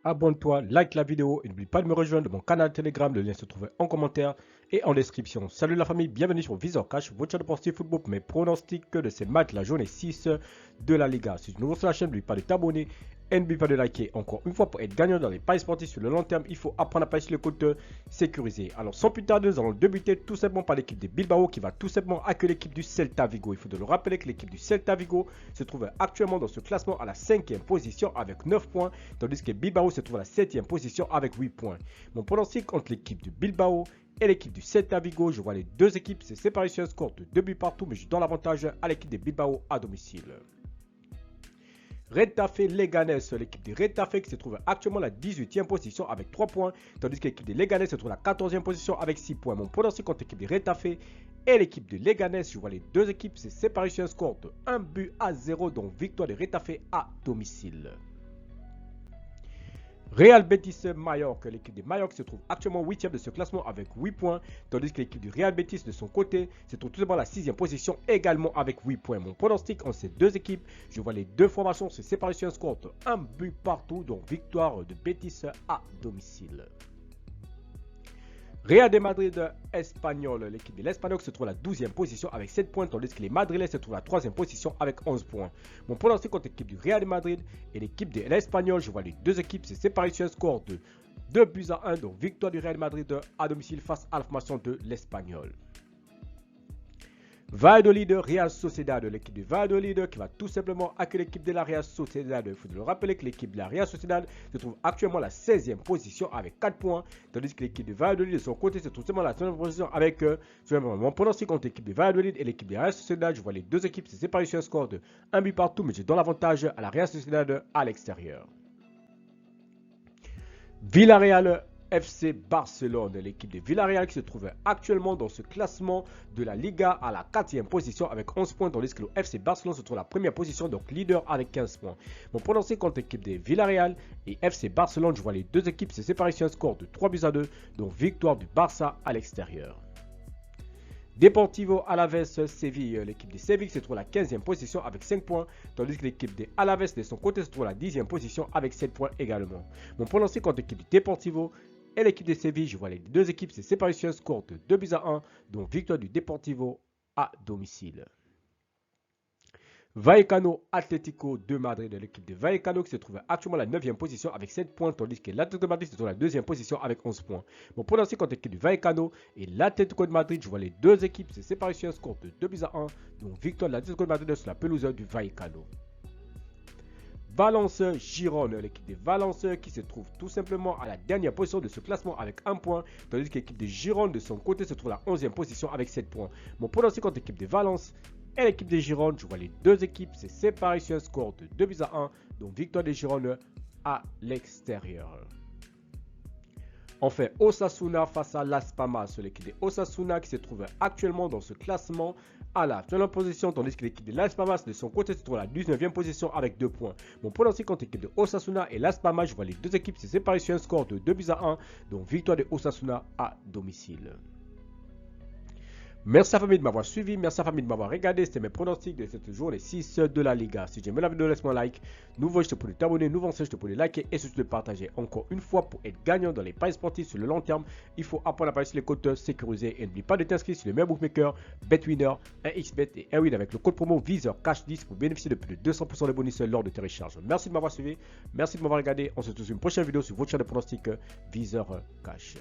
abonne-toi, like la vidéo et n'oublie pas de me rejoindre dans mon canal Telegram. Le lien se trouve en commentaire et en description. Salut la famille, bienvenue sur Visor Cash, votre chaîne de sportif football pour mes pronostics de ces matchs, la journée 6 de la Liga. Si tu es nouveau sur la chaîne, n'oublie pas de t'abonner et n'oublie pas de liker. Encore une fois, pour être gagnant dans les paris sportifs sur le long terme, il faut apprendre à parier sur les comptes sécurisés. Alors sans plus tarder, nous allons débuter tout simplement par l'équipe de Bilbao qui va tout simplement accueillir l'équipe du Celta Vigo. Il faut de le rappeler que l'équipe du Celta Vigo se trouve actuellement dans ce classement à la 5e position avec 9 points, tandis que Bilbao se trouve à la 7e position avec 8 points. Mon pronostic entre l'équipe de Bilbao et l'équipe du Celta Vigo, je vois les deux équipes se séparer sur un score de 2 buts partout, mais je donne l'avantage à l'équipe de Bilbao à domicile. Retafe Leganés, l'équipe de Retafe qui se trouve actuellement à la 18e position avec 3 points, tandis que l'équipe de Leganés se trouve à la 14e position avec 6 points. Mon pronostic contre l'équipe de Retafe et l'équipe de Leganés, je vois les deux équipes se séparer sur un score de 1 but à 0, donc victoire de Retafe à domicile. Real Betis Mallorca, l'équipe de Mallorca se trouve actuellement 8e de ce classement avec 8 points, tandis que l'équipe du Real Betis de son côté se trouve tout simplement à la 6e position également avec 8 points. Mon pronostic entre ces deux équipes, je vois les deux formations se séparer sur un score de 1 but partout, donc victoire de Betis à domicile. Real de Madrid Espagnol, l'équipe de l'Espagnol se trouve à la 12e position avec 7 points, tandis que les Madrilènes se trouvent à la 3e position avec 11 points. Mon pronostic contre l'équipe du Real de Madrid et l'équipe de l'Espagnol, je vois les deux équipes se séparer sur un score de 2 buts à 1, donc victoire du Real de Madrid à domicile face à la formation de l'Espagnol. Valladolid Real Sociedad, l'équipe de Valladolid qui va tout simplement accueillir l'équipe de la Real Sociedad. Il faut le rappeler que l'équipe de la Real Sociedad se trouve actuellement à la 16e position avec 4 points, tandis que l'équipe de Valladolid de son côté se trouve seulement à la 9e position avec mon pronostic contre l'équipe de Valladolid et l'équipe de la Real Sociedad. Je vois les deux équipes se séparer sur un score de 1 but partout, mais je donne l'avantage à la Real Sociedad à l'extérieur. Villarreal FC Barcelone, l'équipe de Villarreal qui se trouve actuellement dans ce classement de la Liga à la 4e position avec 11 points, tandis que le FC Barcelone se trouve à la première position, donc leader avec 15 points. Mon pronostic contre l'équipe de Villarreal et FC Barcelone, je vois les deux équipes se séparer sur un score de 3 buts à 2, donc victoire du Barça à l'extérieur. Deportivo Alaves Séville, l'équipe de Séville se trouve à la 15e position avec 5 points, tandis que l'équipe de Alaves de son côté se trouve à la 10e position avec 7 points également. Mon pronostic contre l'équipe du Deportivo et l'équipe de Séville, je vois les deux équipes se séparer sur un score de 2 buts à 1, donc victoire du Deportivo à domicile. Vallecano Atlético de Madrid, l'équipe de Vallecano qui se trouve actuellement à la 9e position avec 7 points, tandis que l'Atlético de Madrid se trouve à la 2e position avec 11 points. Mon pronostic contre l'équipe de Vallecano et l'Atlético de Madrid, je vois les deux équipes se séparer sur un score de 2 buts à 1, donc victoire de l'Atlético de Madrid sur la pelouse du Vallecano. Valence Girone, l'équipe de Valence qui se trouve tout simplement à la dernière position de ce classement avec 1 point, tandis que l'équipe de Girone de son côté se trouve à la 11e position avec 7 points. Mon pronostic contre l'équipe de Valence et l'équipe de Girone, je vois les deux équipes se séparer sur un score de 2 buts à 1, donc victoire de Girone à l'extérieur. Enfin, Osasuna face à Las Palmas, l'équipe de Osasuna qui se trouve actuellement dans ce classement à la 9e position, tandis que l'équipe de Las Palmas de son côté se trouve à la 19e position avec 2 points. Mon pronostic contre l'équipe de Osasuna et Las Palmas, je vois les deux équipes se séparer sur un score de 2 buts à 1, donc victoire de Osasuna à domicile. Merci à la famille de m'avoir suivi, merci à la famille de m'avoir regardé, c'était mes pronostics de cette journée 6 de la Liga. Si j'aime la vidéo, laisse-moi un like, nouveau je te peux t'abonner, nouveau je te peux liker et surtout de partager. Encore une fois, pour être gagnant dans les paris sportifs sur le long terme, il faut apprendre à parier sur les comptes sécurisés et n'oublie pas de t'inscrire sur le meilleur bookmaker, BetWinner, 1xBet et 1win avec le code promo VISORCASH10 pour bénéficier de plus de 200% de bonus lors de tes recharges. Merci de m'avoir suivi, merci de m'avoir regardé, on se retrouve sur une prochaine vidéo sur votre chaîne de pronostics VISORCASH.